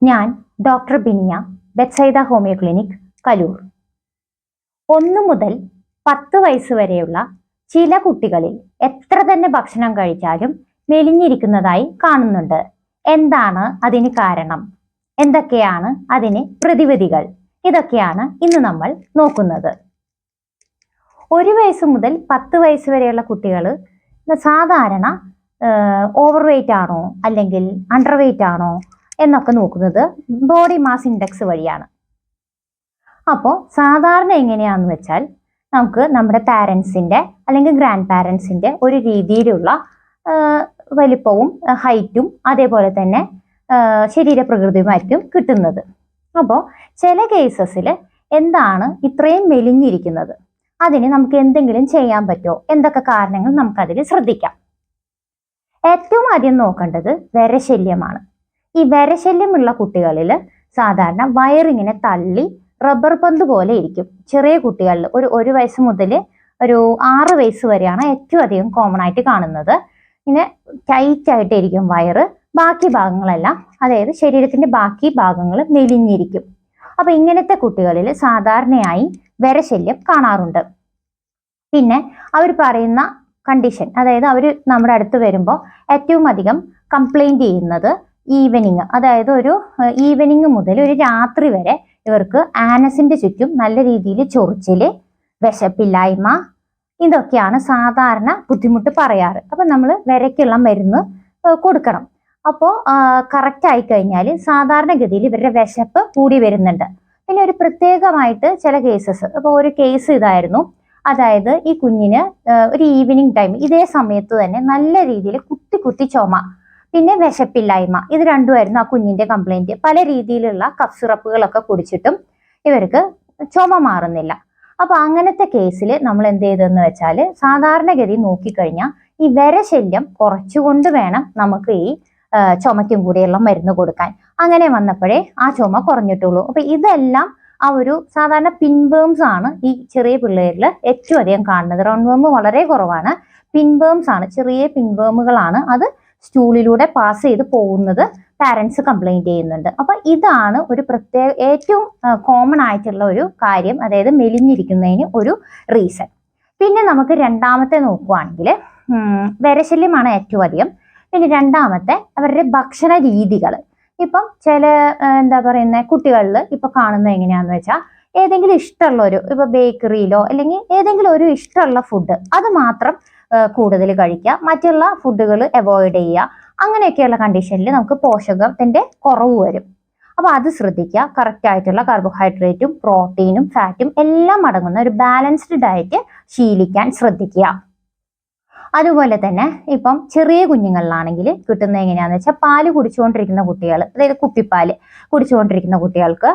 ഞാൻ doctor Biniya, Bethsaida homeo clinic, Kaloor. 1 മുതൽ 10 വയസ്സ് വരെയുള്ള ചില കുട്ടികളിൽ എത്ര തന്നെ ഭക്ഷണം കഴിച്ചാലും മെലിഞ്ഞിരിക്കുന്നതായി കാണുന്നുണ്ട്. എന്താണ് അതിന് കാരണം? എന്തൊക്കെയാണ് അതിന് പ്രതിവിധികൾ? ഇതൊക്കെയാണ് ഇന്ന് നമ്മൾ നോക്കുന്നത്. 1 വയസ്സ് മുതൽ 10 വയസ്സ് വരെയുള്ള കുട്ടികൾ സാധാരണ ഓവർ വെയിറ്റ് ആണോ അല്ലെങ്കിൽ അണ്ടർ വെയിറ്റ് ആണോ എന്നൊക്കെ നോക്കുന്നത് ബോഡി മാസ് ഇൻഡെക്സ് വഴിയാണ്. അപ്പോൾ സാധാരണ എങ്ങനെയാണെന്ന് വെച്ചാൽ നമുക്ക് നമ്മുടെ പാരൻസിൻ്റെ അല്ലെങ്കിൽ ഗ്രാൻഡ് പാരൻസിൻ്റെ ഒരു രീതിയിലുള്ള വലിപ്പവും ഹൈറ്റും അതേപോലെ തന്നെ ശരീരപ്രകൃതിയുമായിരിക്കും കിട്ടുന്നത്. അപ്പോൾ ചില കേസസിൽ എന്താണ് ഇത്രയും മെലിഞ്ഞിരിക്കുന്നത്, അതിന് നമുക്ക് എന്തെങ്കിലും ചെയ്യാൻ പറ്റുമോ, എന്തൊക്കെ കാരണങ്ങൾ നമുക്കതിൽ ശ്രദ്ധിക്കാം. ഏറ്റവും ആദ്യം നോക്കേണ്ടത് വിരശല്യമാണ്. ഈ വിരശല്യമുള്ള കുട്ടികളിൽ സാധാരണ വയറിങ്ങനെ തള്ളി റബ്ബർ പന്ത് പോലെ ഇരിക്കും. ചെറിയ കുട്ടികളിൽ ഒരു വയസ്സ് മുതൽ ഒരു 6 വയസ്സ് വരെയാണ് ഏറ്റവും അധികം കോമൺ ആയിട്ട് കാണുന്നത്. ഇങ്ങനെ ടൈറ്റ് ആയിട്ടിരിക്കും വയറ്. ബാക്കി ഭാഗങ്ങളെല്ലാം, അതായത് ശരീരത്തിന്റെ ബാക്കി ഭാഗങ്ങൾ മെലിഞ്ഞിരിക്കും. അപ്പൊ ഇങ്ങനത്തെ കുട്ടികളിൽ സാധാരണയായി വിരശല്യം കാണാറുണ്ട്. പിന്നെ അവർ പറയുന്ന കണ്ടീഷൻ, അതായത് അവർ നമ്മുടെ അടുത്ത് വരുമ്പോൾ ഏറ്റവും അധികം കംപ്ലൈൻറ്റ് ചെയ്യുന്നത് ഈവനിങ്, അതായത് ഒരു ഈവനിങ് മുതൽ ഒരു രാത്രി വരെ ഇവർക്ക് ആനസിന്റെ ചുറ്റും നല്ല രീതിയിൽ ചൊറിച്ചിൽ, വിശപ്പില്ലായ്മ, ഇതൊക്കെയാണ് സാധാരണ ബുദ്ധിമുട്ട് പറയാറ്. അപ്പം നമ്മൾ വിരയ്ക്കുള്ള മരുന്ന് കൊടുക്കണം. അപ്പോൾ കറക്റ്റ് ആയിക്കഴിഞ്ഞാൽ സാധാരണഗതിയിൽ ഇവരുടെ വിശപ്പ് കൂടി വരുന്നുണ്ട്. പിന്നെ ഒരു പ്രത്യേകമായിട്ട് ചില കേസസ്, അപ്പോൾ ഒരു കേസ് ഇതായിരുന്നു, അതായത് ഈ കുഞ്ഞിന് ഒരു ഈവനിങ് ടൈം ഇതേ സമയത്ത് തന്നെ നല്ല രീതിയിൽ കുത്തി ചുമ, പിന്നെ വിശപ്പില്ലായ്മ, ഇത് രണ്ടുമായിരുന്നു ആ കുഞ്ഞിന്റെ കംപ്ലൈന്റ്. പല രീതിയിലുള്ള കഫ് സിറപ്പുകളൊക്കെ കുടിച്ചിട്ടും ഇവർക്ക് ചുമ മാറുന്നില്ല. അപ്പൊ അങ്ങനത്തെ കേസിൽ നമ്മൾ എന്ത് ചെയ്തെന്ന് വെച്ചാൽ സാധാരണഗതി നോക്കിക്കഴിഞ്ഞാൽ ഈ വിരശല്യം കുറച്ചുകൊണ്ട് വേണം നമുക്ക് ഈ ചുമയ്ക്കും കൂടിയുള്ള മരുന്ന് കൊടുക്കാൻ. അങ്ങനെ വന്നപ്പോഴേ ആ ചുമ കുറഞ്ഞിട്ടുള്ളൂ. അപ്പൊ ഇതെല്ലാം ആ ഒരു സാധാരണ പിൻവേംസ് ആണ് ഈ ചെറിയ പിള്ളേരിൽ ഏറ്റവും അധികം കാണുന്നത്. റൗണ്ട് വേം വളരെ കുറവാണ്, പിൻവേംസ് ആണ്, ചെറിയ പിൻവേമുകളാണ്. അത് സ്റ്റൂളിലൂടെ പാസ് ചെയ്ത് പോകുന്നത് പാരൻസ് കംപ്ലൈന്റ് ചെയ്യുന്നുണ്ട്. അപ്പൊ ഇതാണ് ഒരു പ്രത്യേക ഏറ്റവും കോമൺ ആയിട്ടുള്ള ഒരു കാര്യം, അതായത് മെലിഞ്ഞിരിക്കുന്നതിന് ഒരു റീസൺ. പിന്നെ നമുക്ക് രണ്ടാമത്തെ നോക്കുവാണെങ്കിൽ വിരശല്യമാണ് ഏറ്റവും അധികം. പിന്നെ രണ്ടാമത്തെ അവരുടെ ഭക്ഷണ രീതികൾ. ഇപ്പം ചില എന്താ പറയുന്ന കുട്ടികളിൽ ഇപ്പൊ കാണുന്നത് എങ്ങനെയാന്ന് വെച്ചാൽ ഏതെങ്കിലും ഇഷ്ടമുള്ള ഇപ്പൊ ബേക്കറിയിലോ അല്ലെങ്കിൽ ഏതെങ്കിലും ഒരു ഇഷ്ടമുള്ള ഫുഡ് അത് മാത്രം കൂടുതൽ കഴിക്കുക, മറ്റുള്ള ഫുഡുകൾ അവോയ്ഡ് ചെയ്യുക. അങ്ങനെയൊക്കെയുള്ള കണ്ടീഷനിൽ നമുക്ക് പോഷകത്തിന്റെ കുറവ് വരും. അപ്പൊ അത് ശ്രദ്ധിക്കുക. കറക്റ്റ് ആയിട്ടുള്ള കാർബോഹൈഡ്രേറ്റും പ്രോട്ടീനും ഫാറ്റും എല്ലാം അടങ്ങുന്ന ഒരു ബാലൻസ്ഡ് ഡയറ്റ് ശീലിക്കാൻ ശ്രദ്ധിക്കുക. അതുപോലെ തന്നെ ഇപ്പം ചെറിയ കുഞ്ഞുങ്ങളിലാണെങ്കിൽ കിട്ടുന്നത് എങ്ങനെയാന്ന് വെച്ചാൽ പാല് കുടിച്ചുകൊണ്ടിരിക്കുന്ന കുട്ടികൾ, അതായത് കുപ്പിപ്പാല് കുടിച്ചുകൊണ്ടിരിക്കുന്ന കുട്ടികൾക്ക്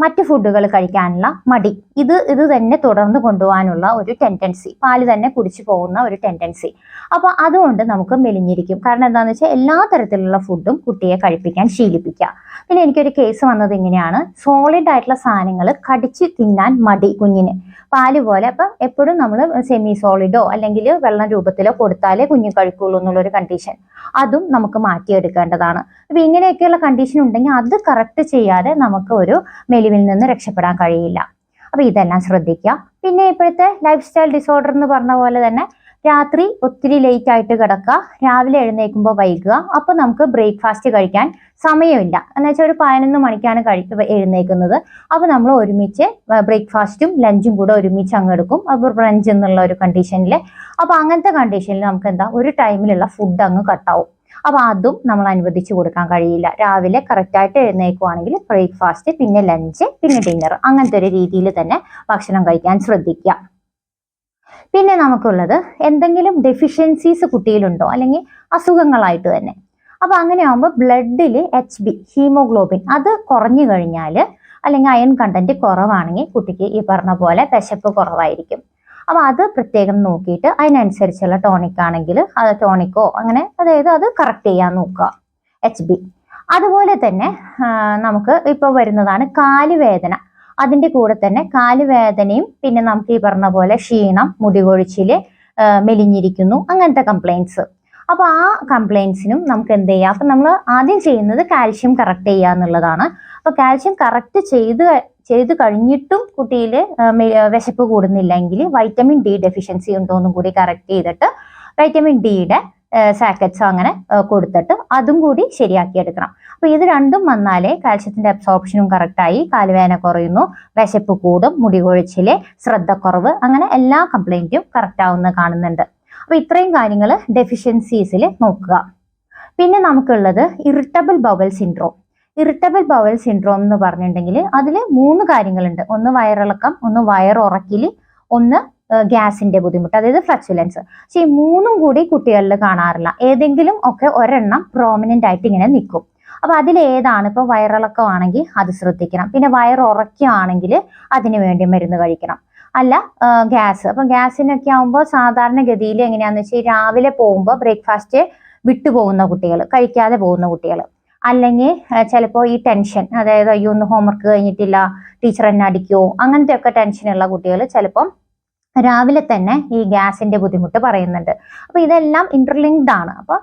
മറ്റ് ഫുഡുകൾ കഴിക്കാനുള്ള മടി, ഇത് തന്നെ തുടർന്ന് കൊണ്ടുപോകാനുള്ള ഒരു ടെൻഡൻസി, പാല് തന്നെ കുടിച്ചു പോകുന്ന ഒരു ടെൻഡൻസി. അപ്പൊ അതുകൊണ്ട് നമുക്ക് മെലിഞ്ഞിരിക്കും. കാരണം എന്താണെന്ന് വെച്ചാൽ എല്ലാ തരത്തിലുള്ള ഫുഡും കുട്ടിയെ കഴിപ്പിക്കാൻ ശീലിപ്പിക്കുക. പിന്നെ എനിക്കൊരു കേസ് വന്നത് ഇങ്ങനെയാണ്, സോളിഡ് ആയിട്ടുള്ള സാധനങ്ങൾ കടിച്ച് തിന്നാൻ മടി കുഞ്ഞിന്, പാല് പോലെ. അപ്പം എപ്പോഴും നമ്മൾ സെമി സോളിഡോ അല്ലെങ്കിൽ വെള്ളം രൂപത്തിലോ കൊടുത്താലേ കുഞ്ഞ് കഴിക്കുള്ളൂ എന്നുള്ളൊരു കണ്ടീഷൻ, അതും നമുക്ക് മാറ്റിയെടുക്കേണ്ടതാണ്. അപ്പൊ ഇങ്ങനെയൊക്കെയുള്ള കണ്ടീഷൻ ഉണ്ടെങ്കിൽ അത് കറക്റ്റ് ചെയ്യാതെ നമുക്ക് ഒരു മെലിവിൽ നിന്ന് രക്ഷപ്പെടാൻ കഴിയില്ല. അപ്പൊ ഇതെല്ലാം ശ്രദ്ധിക്കുക. പിന്നെ ഇപ്പോഴത്തെ ലൈഫ് സ്റ്റൈൽ ഡിസോർഡർ എന്ന് പറഞ്ഞ പോലെ തന്നെ രാത്രി ഒത്തിരി ലേറ്റ് ആയിട്ട് കിടക്കുക, രാവിലെ എഴുന്നേൽക്കുമ്പോൾ വൈകുക. അപ്പൊ നമുക്ക് ബ്രേക്ക്ഫാസ്റ്റ് കഴിക്കാൻ സമയമില്ല. എന്ന് വെച്ചാൽ ഒരു 11 മണിക്കാണ് എഴുന്നേൽക്കുന്നത്. അപ്പൊ നമ്മൾ ഒരുമിച്ച് ബ്രേക്ക്ഫാസ്റ്റും ലഞ്ചും കൂടെ ഒരുമിച്ച് അങ്ങ് എടുക്കും, അപ്പോൾ ബ്രഞ്ച് എന്നുള്ള ഒരു കണ്ടീഷനിൽ. അപ്പൊ അങ്ങനത്തെ കണ്ടീഷനിൽ നമുക്ക് എന്താ ഒരു ടൈമിലുള്ള ഫുഡ് അങ്ങ് കട്ടാവും. അപ്പൊ അതും നമ്മൾ അനുവദിച്ചു കൊടുക്കാൻ കഴിയില്ല. രാവിലെ കറക്റ്റായിട്ട് എഴുന്നേൽക്കുവാണെങ്കിൽ ബ്രേക്ക്ഫാസ്റ്റ്, പിന്നെ ലഞ്ച്, പിന്നെ ഡിന്നർ, അങ്ങനത്തെ ഒരു രീതിയിൽ തന്നെ ഭക്ഷണം കഴിക്കാൻ ശ്രദ്ധിക്കുക. പിന്നെ നമുക്കുള്ളത് എന്തെങ്കിലും ഡെഫിഷ്യൻസീസ് കുട്ടിയിലുണ്ടോ അല്ലെങ്കിൽ അസുഖങ്ങളായിട്ട് തന്നെ. അപ്പൊ അങ്ങനെ ആകുമ്പോൾ ബ്ലഡിൽ HB ഹീമോഗ്ലോബിൻ അത് കുറഞ്ഞു കഴിഞ്ഞാൽ അല്ലെങ്കിൽ അയൺ കണ്ടന്റ് കുറവാണെങ്കിൽ കുട്ടിക്ക് ഈ പറഞ്ഞ പോലെ വിശപ്പ് കുറവായിരിക്കും. അപ്പൊ അത് പ്രത്യേകം നോക്കിയിട്ട് അതിനനുസരിച്ചുള്ള ടോണിക് ആണെങ്കിൽ അത് ടോണിക്കോ അങ്ങനെ, അതായത് അത് കറക്റ്റ് ചെയ്യാൻ നോക്കുക HB. അതുപോലെ തന്നെ നമുക്ക് ഇപ്പോൾ വരുന്നതാണ് കാലുവേദന. അതിന്റെ കൂടെ തന്നെ കാലുവേദനയും പിന്നെ നമുക്ക് ഈ പറഞ്ഞ പോലെ ക്ഷീണം, മുടികൊഴിച്ചില്, മെലിഞ്ഞിരിക്കുന്നു, അങ്ങനത്തെ കംപ്ലൈൻറ്റ്സ്. അപ്പോൾ ആ കംപ്ലയിൻസിനും നമുക്ക് എന്ത് ചെയ്യാം, അപ്പം നമ്മൾ ആദ്യം ചെയ്യുന്നത് കാൽഷ്യം കറക്റ്റ് ചെയ്യുക എന്നുള്ളതാണ്. അപ്പോൾ കാൽഷ്യം കറക്റ്റ് ചെയ്ത് കഴിഞ്ഞിട്ടും കുട്ടിയിൽ വിശപ്പ് കൂടുന്നില്ലെങ്കിൽ വൈറ്റമിൻ ഡി ഡെഫിഷ്യൻസി ഉണ്ടോ എന്നും കൂടി കറക്റ്റ് ചെയ്തിട്ട് വൈറ്റമിൻ ഡിയുടെ സാക്കറ്റ്സോ അങ്ങനെ കൊടുത്തിട്ട് അതും കൂടി ശരിയാക്കി എടുക്കണം. അപ്പോൾ ഇത് രണ്ടും വന്നാലേ കാൽഷ്യത്തിന്റെ അബ്സോർപ്ഷനും കറക്റ്റായി, കാലുവേദന കുറയുന്നു, വിശപ്പ് കൂടും, മുടി കൊഴിച്ചില്, ശ്രദ്ധക്കുറവ്, അങ്ങനെ എല്ലാ കംപ്ലൈന്റും കറക്റ്റ് ആവുന്ന കാണുന്നുണ്ട്. അപ്പോൾ ഇത്രയും കാര്യങ്ങൾ ഡെഫിഷ്യൻസീസിൽ നോക്കുക. പിന്നെ നമുക്കുള്ളത് irritable bowel syndrome. Irritable bowel syndrome എന്ന് പറഞ്ഞിട്ടുണ്ടെങ്കിൽ അതിൽ 3 കാര്യങ്ങളുണ്ട്. ഒന്ന് വയറിളക്കം, ഒന്ന് വയറുറക്കില്, ഒന്ന് ഗ്യാസിന്റെ ബുദ്ധിമുട്ട്, അതായത് ഫ്ലക്സുലൻസ്. പക്ഷെ ഈ 3ഉം കൂടി കുട്ടികളിൽ കാണാറില്ല. ഏതെങ്കിലും ഒക്കെ ഒരെണ്ണം പ്രോമിനന്റ് ആയിട്ട് ഇങ്ങനെ നിൽക്കും. അപ്പൊ അതിലേതാണ്? ഇപ്പൊ വയറിളക്കമാണെങ്കിൽ അത് ശ്രദ്ധിക്കണം. പിന്നെ വയറുറക്കുകയാണെങ്കിൽ അതിനു വേണ്ടി മരുന്ന് കഴിക്കണം. അല്ല ഗ്യാസ്, അപ്പൊ ഗ്യാസിനൊക്കെ ആകുമ്പോൾ സാധാരണഗതിയിൽ എങ്ങനെയാന്ന് വെച്ചാൽ രാവിലെ പോകുമ്പോൾ ബ്രേക്ക്ഫാസ്റ്റ് വിട്ടുപോകുന്ന കുട്ടികൾ, കഴിക്കാതെ പോകുന്ന കുട്ടികൾ, അല്ലെങ്കിൽ ചിലപ്പോൾ ഈ ടെൻഷൻ, അതായത് അയ്യോ ഒന്ന് ഹോംവർക്ക് കഴിഞ്ഞിട്ടില്ല, ടീച്ചർ എന്നെ അടിക്കുമോ, അങ്ങനത്തെ ഒക്കെ ടെൻഷനുള്ള കുട്ടികൾ ചിലപ്പം രാവിലെ തന്നെ ഈ ഗ്യാസിന്റെ ബുദ്ധിമുട്ട് പറയുന്നുണ്ട്. അപ്പൊ ഇതെല്ലാം ഇന്റർലിങ്ക്ഡ് ആണ്. അപ്പൊ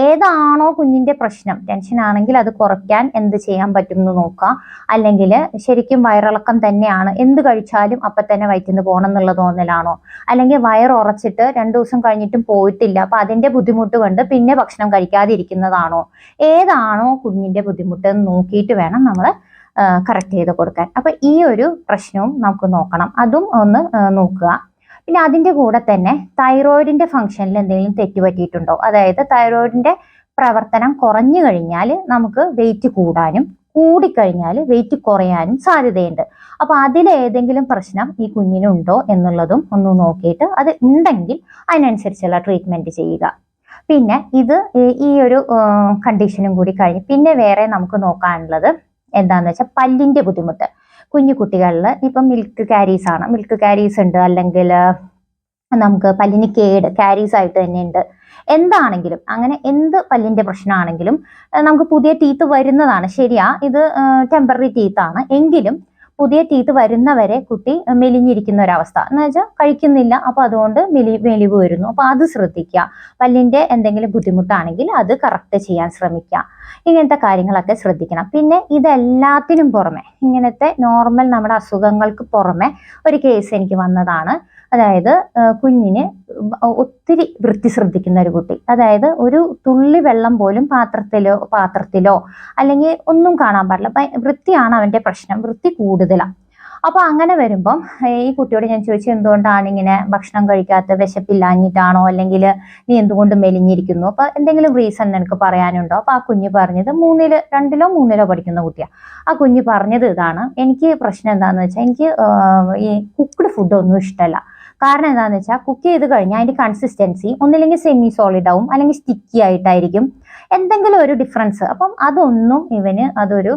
ഏതാണോ കുഞ്ഞിന്റെ പ്രശ്നം, ടെൻഷൻ ആണെങ്കിൽ അത് കുറയ്ക്കാൻ എന്ത് ചെയ്യാൻ പറ്റും എന്ന് നോക്കുക. അല്ലെങ്കിൽ ശരിക്കും വയറിളക്കം തന്നെയാണ്, എന്ത് കഴിച്ചാലും അപ്പൊ തന്നെ വയറ്റിന്ന് പോകണം എന്നുള്ള തോന്നലാണോ, അല്ലെങ്കിൽ വയർ ഉറച്ചിട്ട് 2 ദിവസം കഴിഞ്ഞിട്ടും പോയിട്ടില്ല, അപ്പൊ അതിന്റെ ബുദ്ധിമുട്ട് കൊണ്ട് പിന്നെ ഭക്ഷണം കഴിക്കാതിരിക്കുന്നതാണോ, ഏതാണോ കുഞ്ഞിന്റെ ബുദ്ധിമുട്ട് എന്ന് നോക്കിയിട്ട് വേണം നമ്മൾ കറക്റ്റ് ചെയ്ത് കൊടുക്കാൻ. അപ്പൊ ഈ ഒരു പ്രശ്നവും നമുക്ക് നോക്കണം, അതും ഒന്ന് നോക്കുക. പിന്നെ അതിന്റെ കൂടെ തന്നെ തൈറോയിഡിന്റെ ഫംഗ്ഷനിൽ എന്തെങ്കിലും തെറ്റുപറ്റിയിട്ടുണ്ടോ, അതായത് തൈറോയിഡിന്റെ പ്രവർത്തനം കുറഞ്ഞു കഴിഞ്ഞാൽ നമുക്ക് വെയിറ്റ് കൂടാനും കൂടിക്കഴിഞ്ഞാൽ വെയിറ്റ് കുറയാനും സാധ്യതയുണ്ട്. അപ്പൊ അതിലേതെങ്കിലും പ്രശ്നം ഈ കുഞ്ഞിനുണ്ടോ എന്നുള്ളതും ഒന്ന് നോക്കിയിട്ട് അത് ഉണ്ടെങ്കിൽ അതിനനുസരിച്ചുള്ള ട്രീറ്റ്മെന്റ് ചെയ്യുക. പിന്നെ ഇത് ഈ ഒരു കണ്ടീഷനും കൂടി കഴിഞ്ഞ് പിന്നെ വേറെ നമുക്ക് നോക്കാനുള്ളത് എന്താന്ന് വെച്ചാൽ പല്ലിന്റെ ബുദ്ധിമുട്ട്. കുഞ്ഞു കുട്ടികളിൽ ഇപ്പം മിൽക്ക് കാരീസ് ഉണ്ട്, അല്ലെങ്കിൽ നമുക്ക് പല്ലിന് കാരീസ് ആയിട്ട് തന്നെ ഉണ്ട്. എന്താണെങ്കിലും അങ്ങനെ എന്ത് പല്ലിന്റെ പ്രശ്നമാണെങ്കിലും നമുക്ക് പുതിയ ടീത്ത് വരുന്നതാണ്. ശരിയാ, ഇത് ടെമ്പററി ടീത്താണ്, എങ്കിലും പുതിയ ടീത്ത് വരുന്നവരെ കുട്ടി മെലിഞ്ഞിരിക്കുന്ന ഒരവസ്ഥ എന്ന് വെച്ചാൽ കഴിക്കുന്നില്ല, അപ്പൊ അതുകൊണ്ട് മെലിവ് വരുന്നു. അപ്പൊ അത് ശ്രദ്ധിക്കുക. പല്ലിന്റെ എന്തെങ്കിലും ബുദ്ധിമുട്ടാണെങ്കിൽ അത് കറക്റ്റ് ചെയ്യാൻ ശ്രമിക്കുക. ഇങ്ങനത്തെ കാര്യങ്ങളൊക്കെ ശ്രദ്ധിക്കണം. പിന്നെ ഇതെല്ലാത്തിനും പുറമെ, ഇങ്ങനത്തെ നോർമൽ നമ്മുടെ അസുഖങ്ങൾക്ക് പുറമെ ഒരു കേസ് എനിക്ക് വന്നതാണ്. അതായത് കുഞ്ഞിന് ഒത്തിരി വൃത്തി ശ്രദ്ധിക്കുന്ന ഒരു കുട്ടി, അതായത് ഒരു തുള്ളി വെള്ളം പോലും പാത്രത്തിലോ അല്ലെങ്കിൽ ഒന്നും കാണാൻ പാടില്ല. വൃത്തിയാണ് അവന്റെ പ്രശ്നം, വൃത്തി കൂടുതലാണ്. അപ്പൊ അങ്ങനെ വരുമ്പം ഈ കുട്ടിയോട് ഞാൻ ചോദിച്ചു, എന്തുകൊണ്ടാണ് ഇങ്ങനെ ഭക്ഷണം കഴിക്കാത്ത, വിശപ്പില്ലാഞ്ഞിട്ടാണോ, അല്ലെങ്കിൽ നീ എന്തുകൊണ്ട് മെലിഞ്ഞിരിക്കുന്നു, അപ്പൊ എന്തെങ്കിലും റീസൺ നിനക്ക് പറയാനുണ്ടോ? അപ്പൊ ആ കുഞ്ഞ് പറഞ്ഞത് 2ലോ 3ലോ പഠിക്കുന്ന കുട്ടിയാണ്. ആ കുഞ്ഞ് പറഞ്ഞത് ഇതാണ്, എനിക്ക് പ്രശ്നം എന്താണെന്ന് വെച്ചാൽ എനിക്ക് ഈ കുക്ക്ഡ് ഫുഡ് ഒന്നും ഇഷ്ടമല്ല. കാരണം എന്താണെന്ന് വെച്ചാൽ കുക്ക് ചെയ്ത് കഴിഞ്ഞാൽ അതിന്റെ കൺസിസ്റ്റൻസി ഒന്നില്ലെങ്കിൽ സെമി സോളിഡ് ആവും, അല്ലെങ്കിൽ സ്റ്റിക്കി ആയിട്ടായിരിക്കും, എന്തെങ്കിലും ഒരു ഡിഫറൻസ്. അപ്പം അതൊന്നും അതൊരു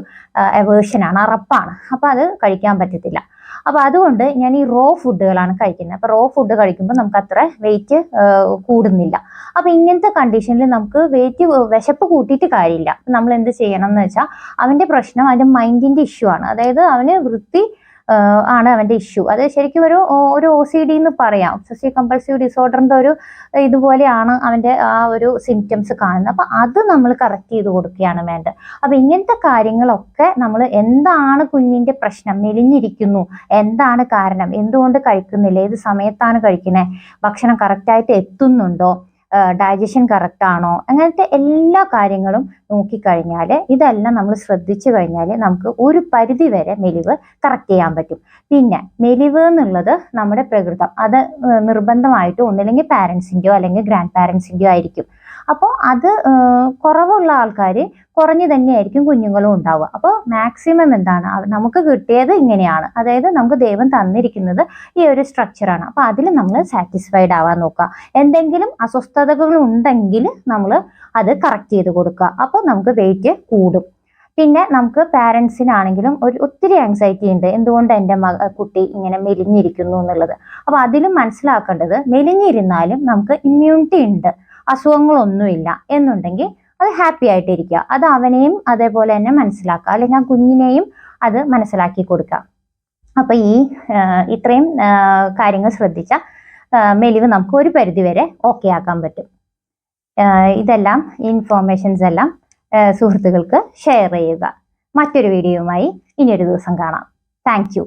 എവേർഷനാണ്, അറപ്പാണ്. അപ്പൊ അത് കഴിക്കാൻ പറ്റത്തില്ല. അപ്പൊ അതുകൊണ്ട് ഞാൻ ഈ റോ ഫുഡുകളാണ് കഴിക്കുന്നത്. അപ്പൊ റോ ഫുഡ് കഴിക്കുമ്പോൾ നമുക്ക് അത്ര വെയിറ്റ് കൂടുന്നില്ല. അപ്പൊ ഇങ്ങനത്തെ കണ്ടീഷനിൽ നമുക്ക് വിശപ്പ് കൂട്ടിയിട്ട് കാര്യമില്ല. നമ്മൾ എന്ത് ചെയ്യണം എന്ന് വെച്ചാൽ അവന്റെ പ്രശ്നം അവന്റെ മൈൻഡിന്റെ ഇഷ്യൂ ആണ്. അതായത് അവന് വൃത്തി ആണ് അവന്റെ ഇഷ്യൂ. അത് ശരിക്കും ഒരു OCD എന്ന് പറയാം, ഒബ്സസീവ് കമ്പൾസീവ് ഡിസോർഡറിന്റെ ഒരു ഇതുപോലെയാണ് അവന്റെ ആ ഒരു സിംറ്റംസ് കാണുന്നത്. അപ്പൊ അത് നമ്മൾ കറക്റ്റ് ചെയ്ത് കൊടുക്കുകയാണ് വേണ്ടത്. അപ്പൊ ഇങ്ങനത്തെ കാര്യങ്ങളൊക്കെ നമ്മൾ, എന്താണ് കുഞ്ഞിന്റെ പ്രശ്നം, മെലിഞ്ഞിരിക്കുന്നു, എന്താണ് കാരണം, എന്തുകൊണ്ട് കഴിക്കുന്നില്ല, ഏത് സമയത്താണ് കഴിക്കുന്നത്, ഭക്ഷണം കറക്റ്റായിട്ട് എത്തുന്നുണ്ടോ, ഡൈജഷൻ കറക്റ്റ് ആണോ, അങ്ങനത്തെ എല്ലാ കാര്യങ്ങളും നോക്കിക്കഴിഞ്ഞാൽ, ഇതെല്ലാം നമ്മൾ ശ്രദ്ധിച്ചു കഴിഞ്ഞാൽ നമുക്ക് ഒരു പരിധി വരെ മെലിവ് കറക്റ്റ് ചെയ്യാൻ പറ്റും. പിന്നെ മെലിവ് എന്നുള്ളത് നമ്മുടെ പ്രകൃതം, അത് നിർബന്ധമായിട്ടും ഒന്നില്ലെങ്കിൽ പാരൻസിൻ്റെയോ അല്ലെങ്കിൽ ഗ്രാൻഡ് പാരൻസിൻ്റെയോ ആയിരിക്കും. അപ്പോൾ അത് കുറവുള്ള ആൾക്കാർ കുറഞ്ഞു തന്നെയായിരിക്കും കുഞ്ഞുങ്ങളും ഉണ്ടാവുക. അപ്പോൾ മാക്സിമം എന്താണ് നമുക്ക് കിട്ടിയത് ഇങ്ങനെയാണ്, അതായത് നമുക്ക് ദൈവം തന്നിരിക്കുന്നത് ഈ ഒരു സ്ട്രക്ചറാണ്. അപ്പോൾ അതിൽ നമ്മൾ സാറ്റിസ്ഫൈഡ് ആവാൻ നോക്കുക. എന്തെങ്കിലും അസ്വസ്ഥതകൾ ഉണ്ടെങ്കിൽ നമ്മൾ അത് കറക്റ്റ് ചെയ്ത് കൊടുക്കുക. അപ്പോൾ നമുക്ക് വെയിറ്റ് കൂടും. പിന്നെ നമുക്ക് പാരൻസിനാണെങ്കിലും ഒത്തിരി ആങ്സൈറ്റി ഉണ്ട്, എന്തുകൊണ്ട് എൻ്റെ കുട്ടി ഇങ്ങനെ മെലിഞ്ഞിരിക്കുന്നു എന്നുള്ളത്. അപ്പോൾ അതിലും മനസ്സിലാക്കേണ്ടത്, മെലിഞ്ഞിരുന്നാലും നമുക്ക് ഇമ്മ്യൂണിറ്റി ഉണ്ട്, അസുഖങ്ങളൊന്നുമില്ല എന്നുണ്ടെങ്കിൽ അത് ഹാപ്പി ആയിട്ടിരിക്കുക. അത് അവനെയും അതേപോലെ തന്നെ മനസ്സിലാക്കുക, അല്ലെങ്കിൽ ആ കുഞ്ഞിനെയും അത് മനസ്സിലാക്കി കൊടുക്കുക. അപ്പൊ ഇത്രയും കാര്യങ്ങൾ ശ്രദ്ധിച്ച മെലിവ് നമുക്ക് ഒരു പരിധി വരെ ഓക്കെ ആക്കാൻ പറ്റും. ഇതെല്ലാം ഇൻഫോർമേഷൻസ് എല്ലാം സുഹൃത്തുക്കൾക്ക് ഷെയർ ചെയ്യുക. മറ്റൊരു വീഡിയോയുമായി ഇനിയൊരു ദിവസം കാണാം. Thank you.